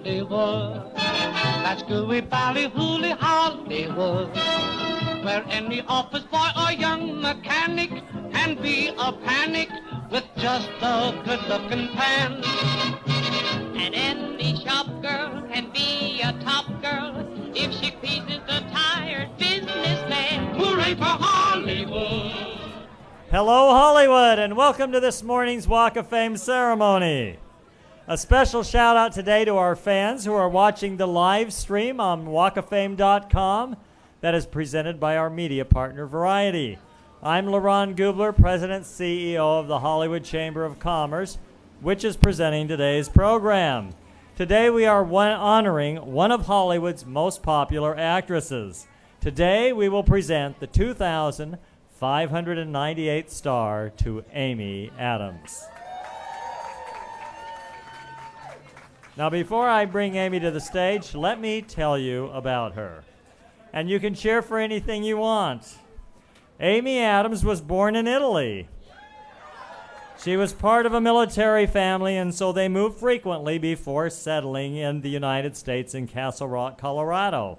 Hollywood. That's gooey ballyhooly Hollywood, where any office boy or young mechanic can be a panic with just a good-looking pan. And any shop girl can be a top girl if she pleases the tired businessman. Hooray for Hollywood! Hello, Hollywood, and welcome to this morning's Walk of Fame ceremony. A special shout out today to our fans who are watching the live stream on walkoffame.com that is presented by our media partner, Variety. I'm LaRon Gubler, President CEO of the Hollywood Chamber of Commerce, which is presenting today's program. Today we are honoring one of Hollywood's most popular actresses. Today we will present the 2,598th star to Amy Adams. Now, before I bring Amy to the stage, let me tell you about her. And you can cheer for anything you want. Amy Adams was born in Italy. She was part of a military family, and so they moved frequently before settling in the United States in Castle Rock, Colorado.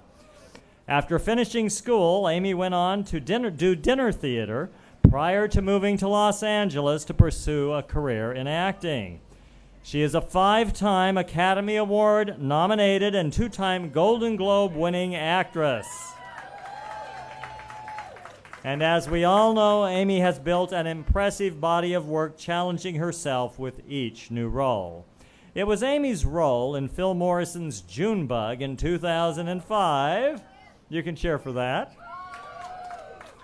After finishing school, Amy went on to do dinner theater prior to moving to Los Angeles to pursue a career in acting. She is a 5-time Academy Award nominated and 2-time Golden Globe winning actress. And as we all know, Amy has built an impressive body of work challenging herself with each new role. It was Amy's role in Phil Morrison's Junebug in 2005. You can cheer for that.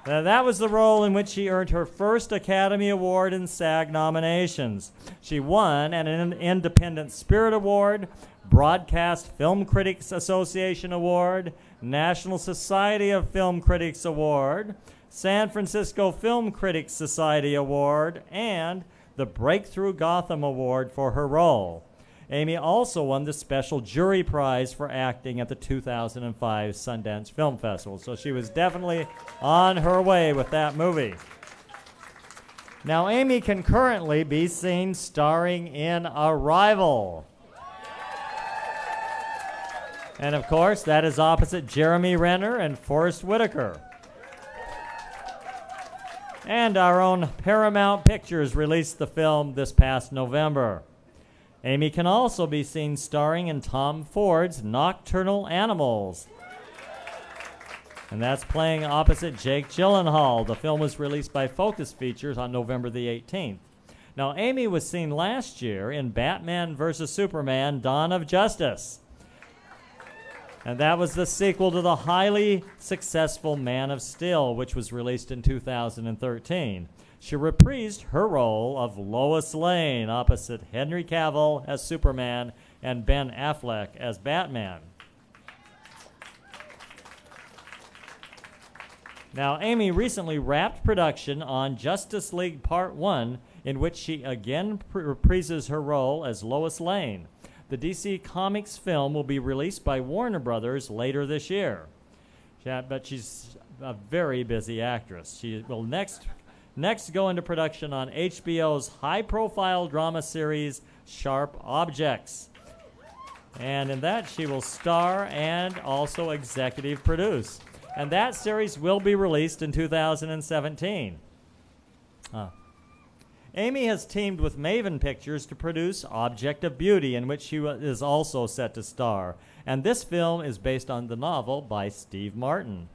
Now, that was the role in which she earned her first Academy Award and SAG nominations. She won an Independent Spirit Award, Broadcast Film Critics Association Award, National Society of Film Critics Award, San Francisco Film Critics Society Award, and the Breakthrough Gotham Award for her role. Amy also won the Special Jury Prize for acting at the 2005 Sundance Film Festival, so she was definitely on her way with that movie. Now, Amy can currently be seen starring in Arrival. And of course, that is opposite Jeremy Renner and Forrest Whitaker. And our own Paramount Pictures released the film this past November. Amy can also be seen starring in Tom Ford's Nocturnal Animals. And that's playing opposite Jake Gyllenhaal. The film was released by Focus Features on November the 18th. Now, Amy was seen last year in Batman vs. Superman: Dawn of Justice. And that was the sequel to the highly successful Man of Steel, which was released in 2013. She reprised her role of Lois Lane opposite Henry Cavill as Superman and Ben Affleck as Batman. Now, Amy recently wrapped production on Justice League Part 1, in which she again reprises her role as Lois Lane. The DC Comics film will be released by Warner Brothers later this year. But she's a very busy actress. She will next go into production on HBO's high-profile drama series, Sharp Objects. And in that, she will star and also executive produce. And that series will be released in 2017. Amy has teamed with Maven Pictures to produce Object of Beauty, in which she is also set to star. And this film is based on the novel by Steve Martin.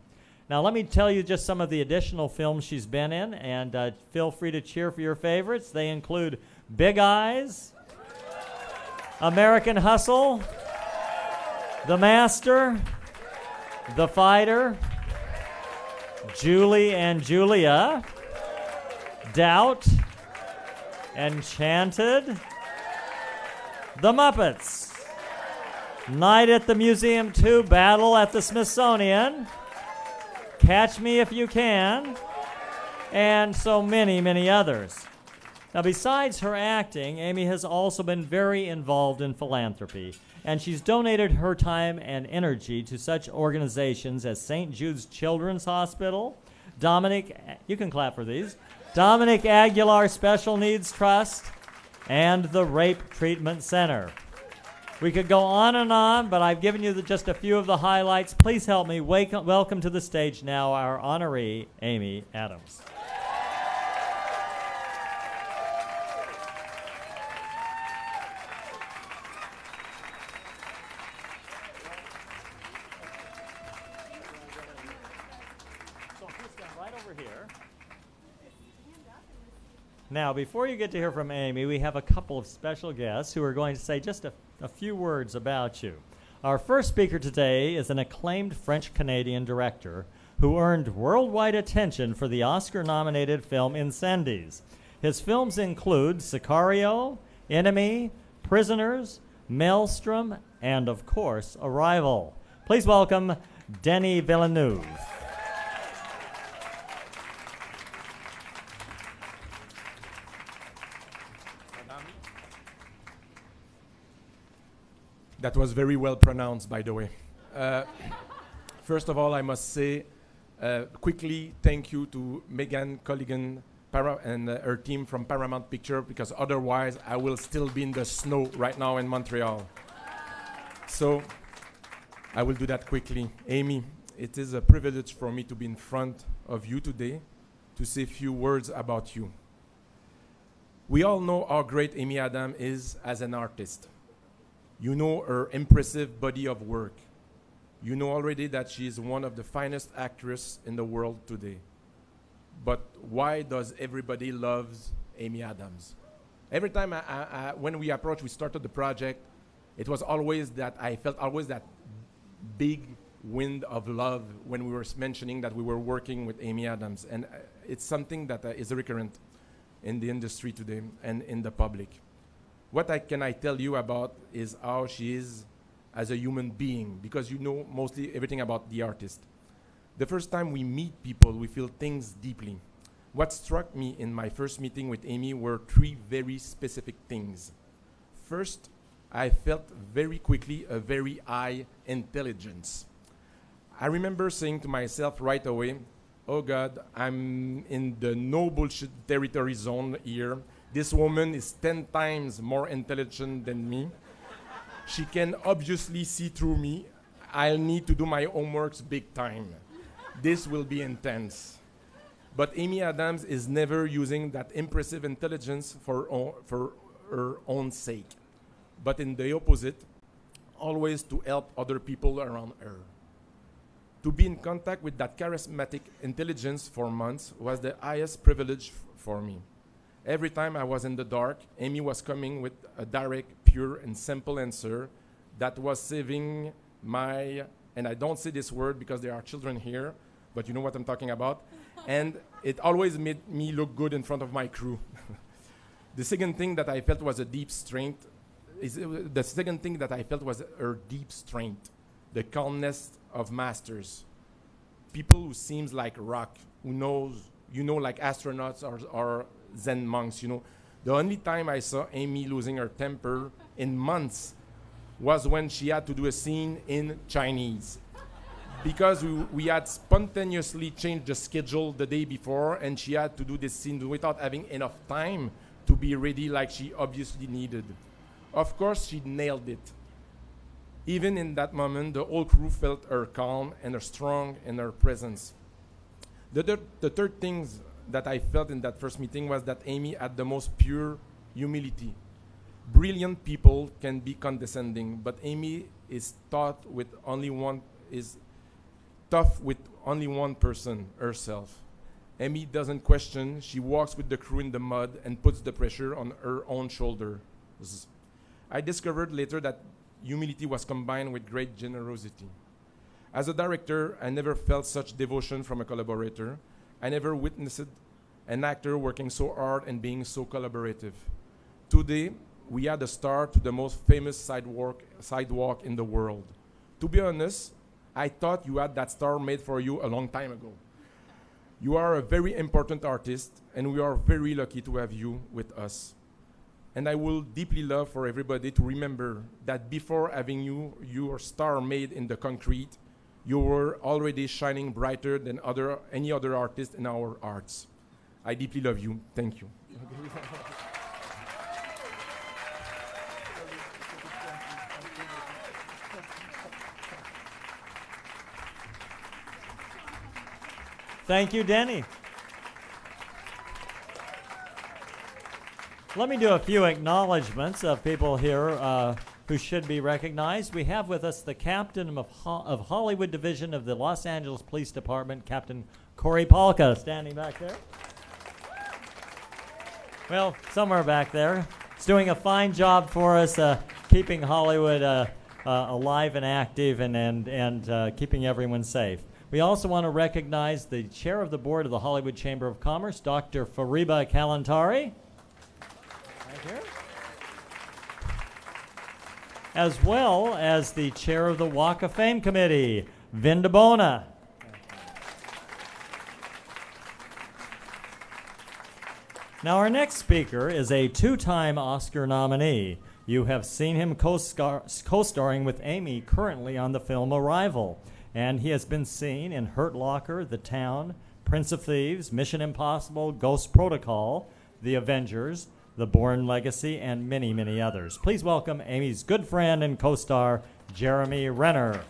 Now, let me tell you just some of the additional films she's been in, and feel free to cheer for your favorites. They include Big Eyes, American Hustle, The Master, The Fighter, Julie and Julia, Doubt, Enchanted, The Muppets, Night at the Museum 2, Battle at the Smithsonian, Catch Me If You Can, and so many, many others. Now, besides her acting, Amy has also been very involved in philanthropy, and she's donated her time and energy to such organizations as St. Jude's Children's Hospital, you can clap for these, Dominic Aguilar Special Needs Trust, and the Rape Treatment Center. We could go on, but I've given you just a few of the highlights. Please help me welcome to the stage now our honoree, Amy Adams. Now, before you get to hear from Amy, we have a couple of special guests who are going to say just a few words about you. Our first speaker today is an acclaimed French-Canadian director who earned worldwide attention for the Oscar-nominated film Incendies. His films include Sicario, Enemy, Prisoners, Maelstrom, and, of course, Arrival. Please welcome Denis Villeneuve. That was very well pronounced, by the way. First of all, I must say quickly thank you to Megan Colligan and her team from Paramount Picture, because otherwise I will still be in the snow right now in Montreal. So I will do that quickly. Amy, it is a privilege for me to be in front of you today to say a few words about you. We all know how great Amy Adams is as an artist. You know her impressive body of work. You know already that she is one of the finest actresses in the world today. But why does everybody loves Amy Adams? Every time when we started the project, it was always that I felt always that big wind of love when we were mentioning that we were working with Amy Adams. And it's something that is recurrent in the industry today and in the public. What can I tell you about is how she is as a human being, because you know mostly everything about the artist. The first time we meet people, we feel things deeply. What struck me in my first meeting with Amy were three very specific things. First, I felt very quickly a very high intelligence. I remember saying to myself right away, oh God, I'm in the no bullshit territory zone here. This woman is 10 times more intelligent than me. She can obviously see through me. I'll need to do my homeworks big time. This will be intense. But Amy Adams is never using that impressive intelligence for her own sake, but in the opposite, always to help other people around her. To be in contact with that charismatic intelligence for months was the highest privilege for me. Every time I was in the dark, Amy was coming with a direct, pure, and simple answer that was saving my, and I don't say this word because there are children here, but you know what I'm talking about, and it always made me look good in front of my crew. The second thing that I felt was a deep strength, the calmness of masters. People who seems like rock, who knows, you know, like astronauts or Zen monks, you know. The only time I saw Amy losing her temper in months was when she had to do a scene in Chinese. Because we had spontaneously changed the schedule the day before, and she had to do this scene without having enough time to be ready like she obviously needed. Of course, she nailed it. Even in that moment, the whole crew felt her calm and her strong in her presence. The third thing that I felt in that first meeting was that Amy had the most pure humility. Brilliant people can be condescending, but Amy is tough with only one person, herself. Amy doesn't question. She walks with the crew in the mud and puts the pressure on her own shoulders. I discovered later that humility was combined with great generosity. As a director, I never felt such devotion from a collaborator. I never witnessed an actor working so hard and being so collaborative. Today, we add a star to the most famous sidewalk in the world. To be honest, I thought you had that star made for you a long time ago. You are a very important artist, and we are very lucky to have you with us. And I will deeply love for everybody to remember that before having your star made in the concrete, you were already shining brighter than any other artist in our arts. I deeply love you. Thank you. Thank you, Denny. Let me do a few acknowledgments of people here who should be recognized. We have with us the captain of Hollywood Division of the Los Angeles Police Department, Captain Corey Polka, standing back there. Well, somewhere back there. He's doing a fine job for us, keeping Hollywood alive and active and keeping everyone safe. We also want to recognize the chair of the board of the Hollywood Chamber of Commerce, Dr. Fariba Kalantari. Right here. As well as the chair of the Walk of Fame Committee, Vin DeBona. Now, our next speaker is a two-time Oscar nominee. You have seen him co-starring with Amy currently on the film Arrival, and he has been seen in Hurt Locker, The Town, Prince of Thieves, Mission Impossible, Ghost Protocol, The Avengers, The Bourne Legacy, and many, many others. Please welcome Amy's good friend and co-star, Jeremy Renner.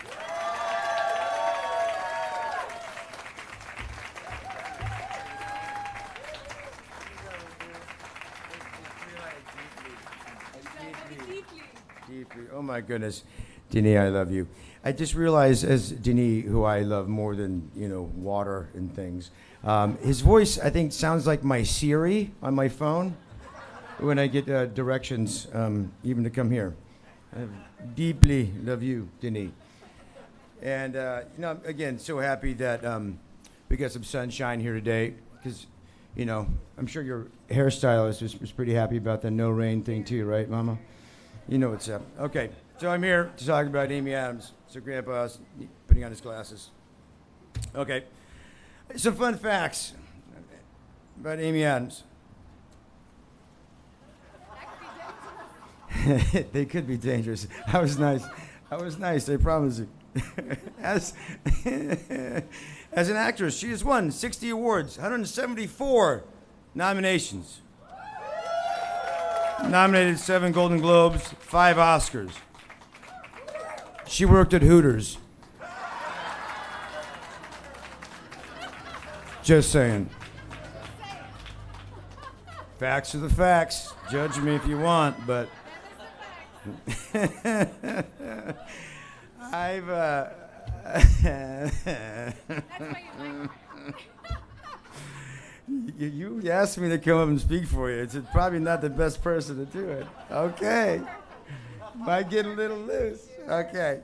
Deeply. Oh my goodness. Denis, I love you. I just realized, as Denis, who I love more than, water and things, his voice, I think, sounds like my Siri on my phone when I get directions, even to come here. I deeply love you, Denis. And, again, so happy that we got some sunshine here today, because, I'm sure your hairstylist was pretty happy about the no rain thing too, right, Mama? You know what's up. Okay, so I'm here to talk about Amy Adams. So Grandpa's putting on his glasses. Okay, some fun facts about Amy Adams. They could be dangerous. I was nice, I promise you. As an actress, she has won 60 awards, 174 nominations. Nominated 7 Golden Globes, 5 Oscars. She worked at Hooters. Just saying. Facts are the facts. Judge me if you want, but I've You asked me to come up and speak for you. It's probably not the best person to do it. Okay. Might get a little loose. Okay.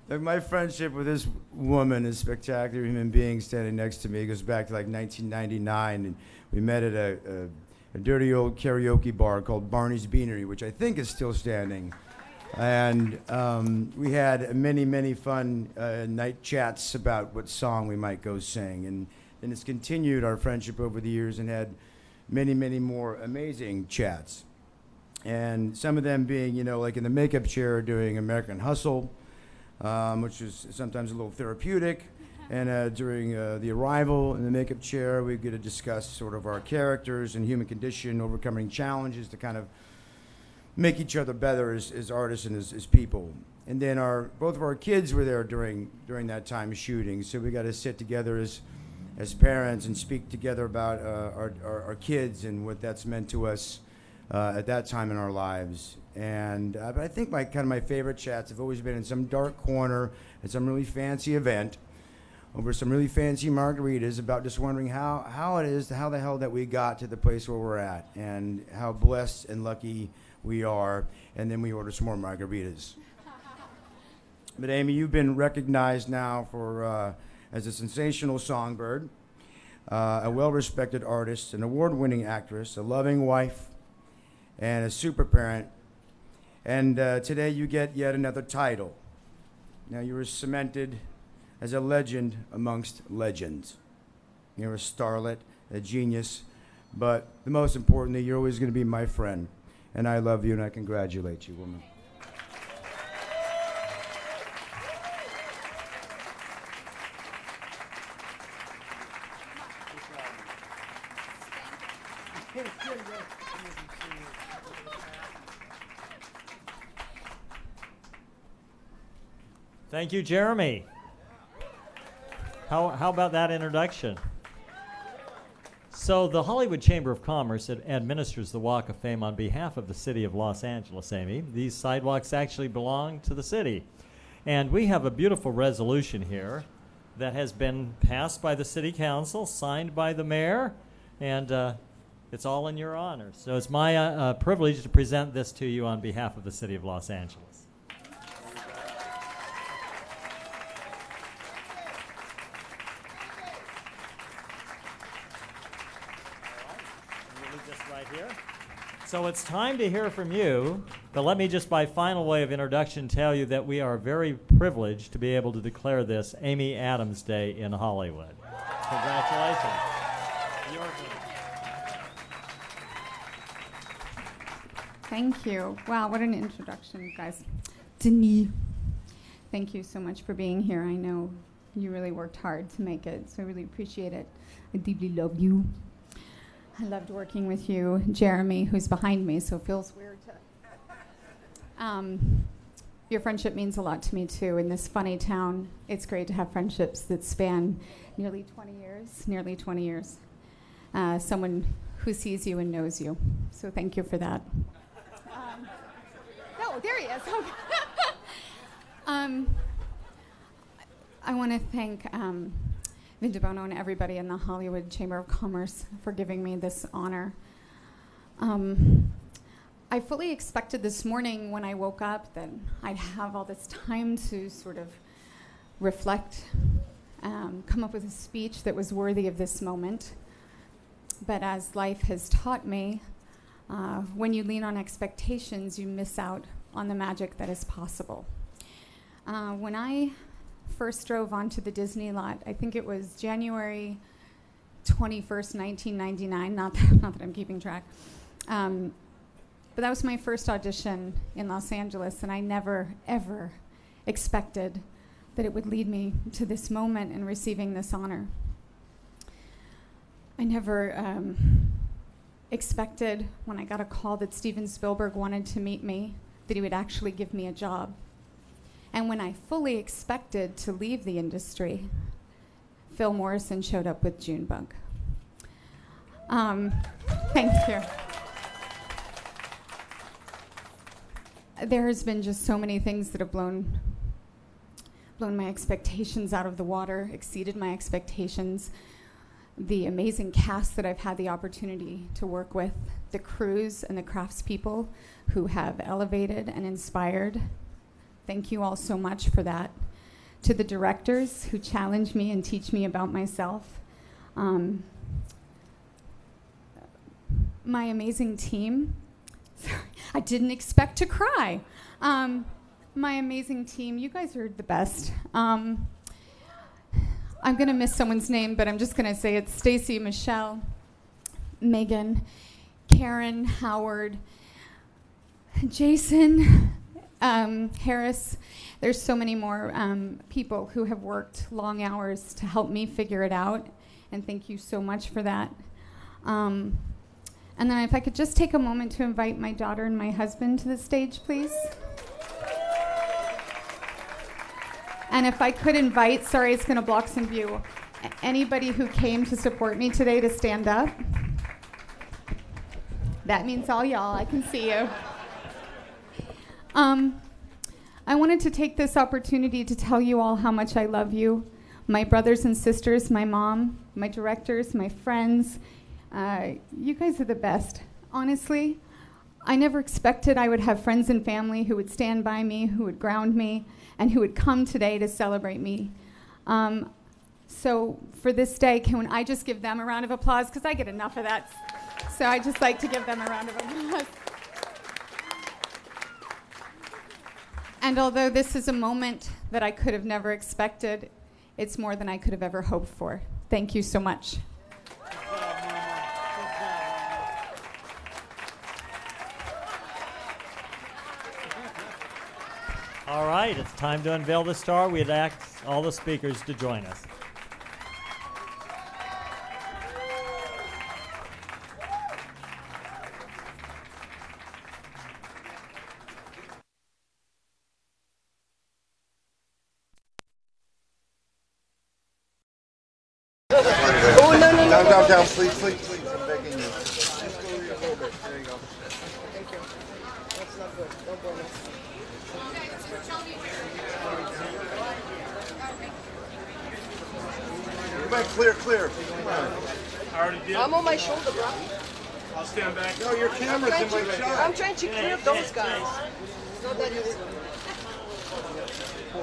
Look, my friendship with this woman, this spectacular human being standing next to me, goes back to like 1999. And we met at a dirty old karaoke bar called Barney's Beanery, which I think is still standing. And we had many, many fun night chats about what song we might go sing. And it's continued our friendship over the years and had many, many more amazing chats. And some of them being, like in the makeup chair doing American Hustle, which is sometimes a little therapeutic. And during the Arrival in the makeup chair, we get to discuss sort of our characters and human condition, overcoming challenges to kind of make each other better as artists and as people. And then both of our kids were there during that time shooting, so we got to sit together as parents and speak together about our kids and what that's meant to us at that time in our lives. And but I think my favorite chats have always been in some dark corner at some really fancy event over some really fancy margaritas, about just wondering how the hell that we got to the place where we're at, and how blessed and lucky we are. And then we order some more margaritas. But Amy, you've been recognized now for as a sensational songbird, a well-respected artist, an award-winning actress, a loving wife, and a super parent. And today you get yet another title. Now you were cemented as a legend amongst legends. You're a starlet, a genius, but the most importantly, you're always going to be my friend. And I love you, and I congratulate you, woman. Thank you, Jeremy. How about that introduction? So the Hollywood Chamber of Commerce administers the Walk of Fame on behalf of the city of Los Angeles, Amy. These sidewalks actually belong to the city. And we have a beautiful resolution here that has been passed by the city council, signed by the mayor, and it's all in your honor. So it's my privilege to present this to you on behalf of the city of Los Angeles. So it's time to hear from you, but let me just by final way of introduction tell you that we are very privileged to be able to declare this Amy Adams Day in Hollywood. Congratulations. Thank you. Wow, what an introduction, guys. Denis, thank you so much for being here. I know you really worked hard to make it, so I really appreciate it. I deeply love you. I loved working with you, Jeremy, who's behind me, so it feels weird to... your friendship means a lot to me, too. In this funny town, it's great to have friendships that span nearly 20 years. Someone who sees you and knows you. So thank you for that. No, there he is. I want to thank Vin DeBono and everybody in the Hollywood Chamber of Commerce for giving me this honor. I fully expected this morning when I woke up that I'd have all this time to sort of reflect, come up with a speech that was worthy of this moment. But as life has taught me, when you lean on expectations, you miss out on the magic that is possible. When I first drove onto the Disney lot, I think it was January 21st, 1999, not that I'm keeping track, but that was my first audition in Los Angeles, and I never, ever expected that it would lead me to this moment in receiving this honor. I never expected when I got a call that Steven Spielberg wanted to meet me, that he would actually give me a job. And when I fully expected to leave the industry, Phil Morrison showed up with Junebug. Thank you. There has been just so many things that have blown my expectations out of the water, exceeded my expectations. The amazing cast that I've had the opportunity to work with, the crews and the craftspeople who have elevated and inspired. Thank you all so much for that. To the directors who challenge me and teach me about myself. My amazing team. Sorry, I didn't expect to cry. My amazing team, you guys are the best. I'm gonna miss someone's name, but I'm just gonna say it's Stacy, Michelle, Megan, Karen, Howard, Jason, Harris. There's so many more people who have worked long hours to help me figure it out, and thank you so much for that. And then if I could just take a moment to invite my daughter and my husband to the stage, please. And if I could invite, sorry, it's gonna block some view, anybody who came to support me today to stand up. That means all y'all, I can see you. I wanted to take this opportunity to tell you all how much I love you, my brothers and sisters, my mom, my directors, my friends. You guys are the best. Honestly, I never expected I would have friends and family who would stand by me, who would ground me, and who would come today to celebrate me. So for this day, can I just give them a round of applause? Because I get enough of that. So I just like to give them a round of applause. And although this is a moment that I could have never expected, it's more than I could have ever hoped for. Thank you so much. All right, it's time to unveil the star. We'd ask all the speakers to join us. down, please, please, please. I'm begging you. Just go a little bit. There you go. Thank you. That's not good. Don't go now. Come on, clear, clear. Come on. I already did. I'm on my shoulder, bro. I'll stand back. No, your camera's in my shot. I'm trying to clear those guys. It's not that easy.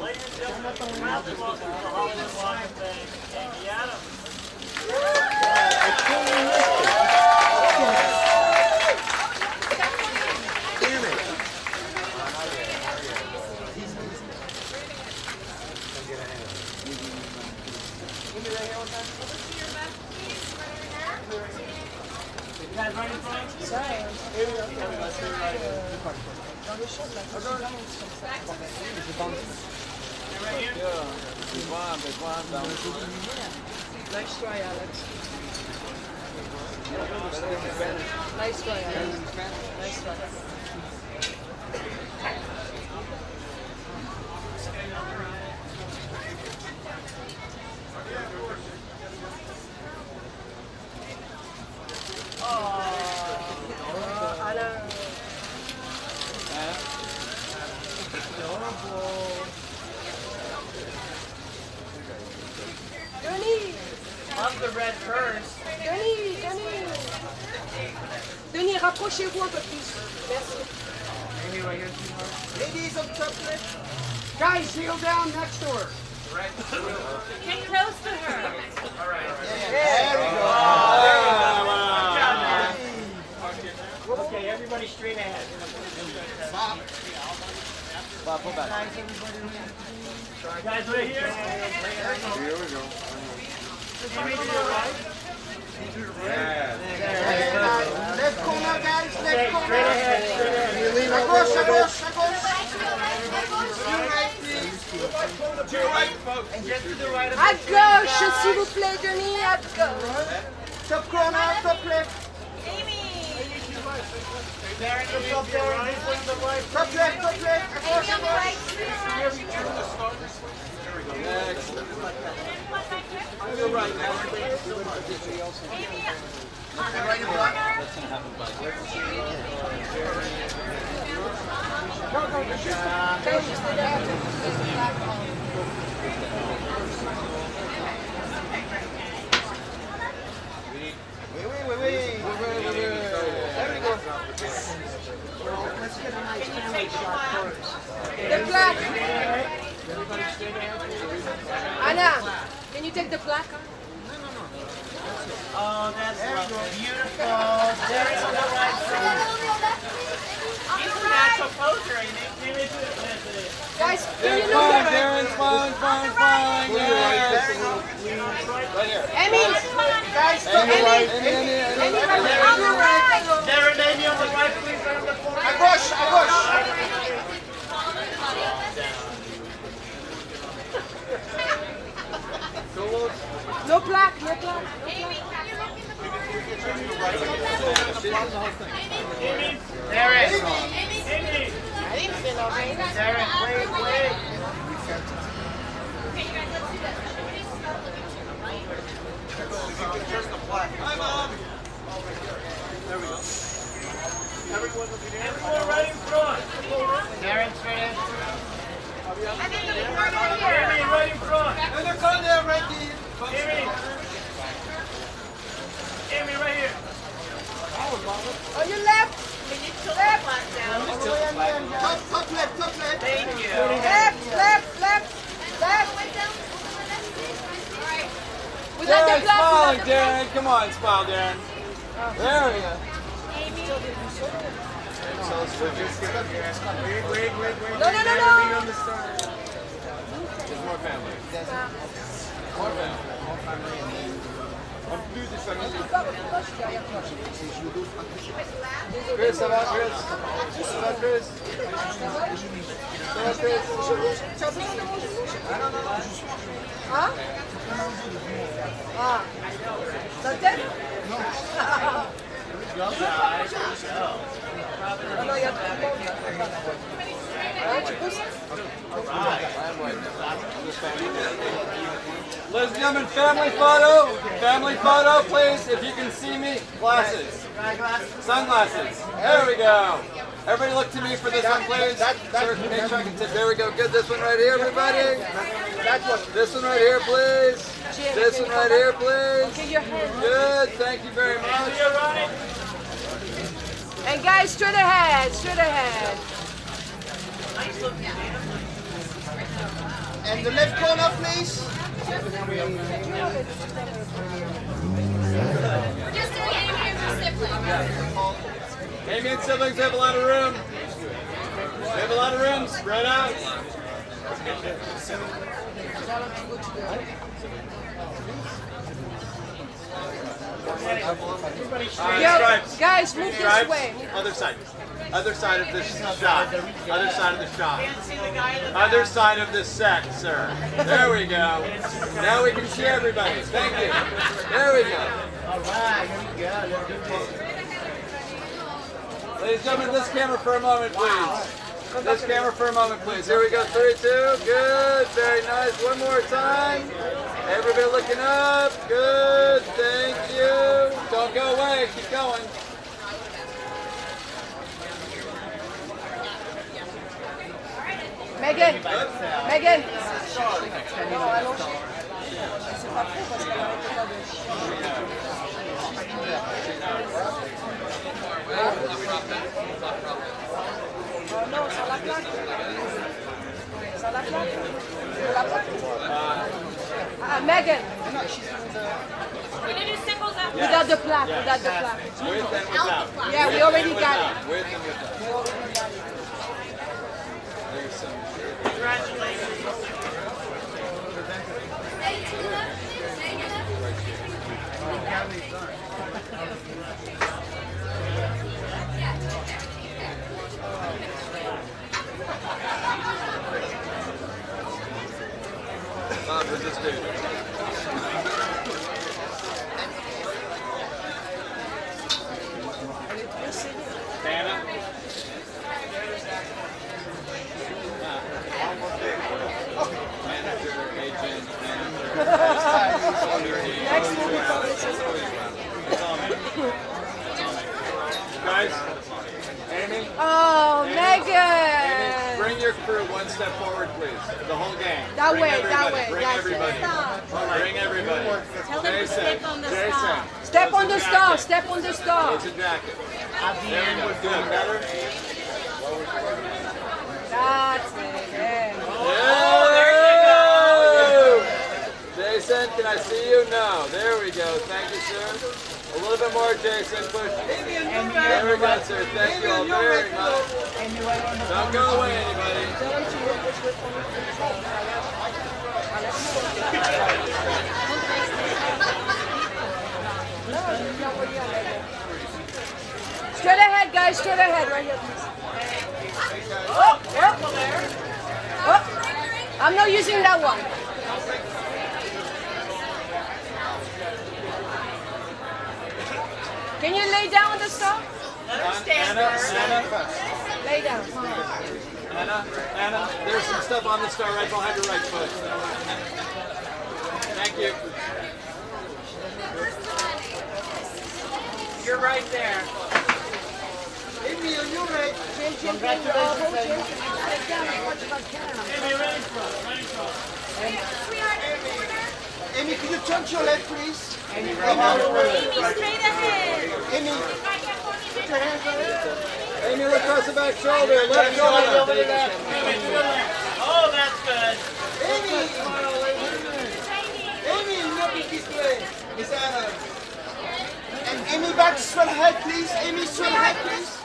Ladies and gentlemen, welcome to the Hollywood Walk of Fame, Amy Adams. Damn it. guys ready for it? Nice try, Alex. Nice try, Alex. Nice try. Love the red purse. Denis, rapprochez-vous un peu plus. Merci. Ladies of chocolate. Guys, kneel down next to her. Get close to her. There we go. Okay, everybody straight ahead. Bob, pull back. Guys, right here. Here we go. Left corner, guys. Left corner. Straight ahead, straight ahead. You lean À over gauche, a à little bit. gauche, à gauche. À gauche, s'il vous plaît, Denis, à gauche. Top corner, top left. Top left, à gauche, à gauche. Oui. There we go. The plaque. Anna, can you take the plaque? Oh, that's beautiful. There is on the right side. He's a natural poser, ain't he? Guys, can you look at Darren's fine. Yes. Right here. Amy, guys, Amy, right here. Darren, Amy on the right, please. Right on the corner. À gauche. No plaque, no plaque. Darren. I didn't say no. Darren, wait. Everyone right in front. Darren, straight in. Amy, right in front. Amy, right here. On your left. Left. Top left. Thank you. Left. Without the block. Darren. Come on, smile, Darren. There we go. Wait. No. There's more family. More family. En plus des familles. Chris, ça va, Chris? Ça va, Chris? Tu as besoin de mon genou? Hein? Ah. Dans le tête? Non, il y a tout le monde. Hein, tu pousses? Leslie, and gentlemen, family photo. Family photo, please. If you can see me. Glasses. Sunglasses. There we go. Everybody look to me for this one, please. Sir, make sure I can sit. There we go. Good. This one right here, everybody. This one right here, please. This one right here, please. Good. Thank you very much. And guys, straight ahead, straight ahead. And the left corner, please. We're just doing Amy and her siblings. Amy and siblings have a lot of room. They have a lot of room. Spread out. Guys, move this way. Other side. Other side of this shot. Other side of the shot. Other side of the set, sir. There we go. Now we can see everybody. Thank you. There we go. All right, here we go. Ladies and gentlemen, this camera for a moment, please. This camera for a moment, please. Here we go. 3, 2. Good. Very nice. One more time. Everybody looking up. Good. Thank you. Don't go away. Keep going. Megan. Megan. No, sur la plaque. Sur la plaque. Sur la plaque. Megan. We're going to do symbols after. Without the plaque, without the plaque. With and without. Yeah, we already got it. With and without. There's some. Bob, who's this dude? Anna? Manager, agent, guys, Amy? Oh, Megan! Bring your crew one step forward, please. The whole gang. That Bring way, everybody. that way. Bring That's everybody. it. Bring everybody. Tell them to Jason. step on the Jason. star. Step on the star, step on the star. Close the jacket. There we go. Good. Better? That's it. Yeah. Oh, there you go. Jason, can I see you? No. There we go. Thank you, sir. A little bit more, Jason. Push. There we go, sir. Thank you all very much. Don't go away, anybody. Straight ahead, guys. Straight ahead, right here, please. Oh, oh. Oh. I'm not using that one. Can you lay down with the star? Anna, Lay down. Anna, there's some stuff on the star right behind your right foot. Thank you. You're right there. Amy, are you right? Congratulations, Amy. Amy, can you turn to your left, please? Amy, straight ahead. Amy, Put your hands on it. Amy, look across the back shoulder. Left shoulder. oh, that's good. Amy, look at this way. Is that and Amy, back straight ahead, please. Amy, straight ahead, please.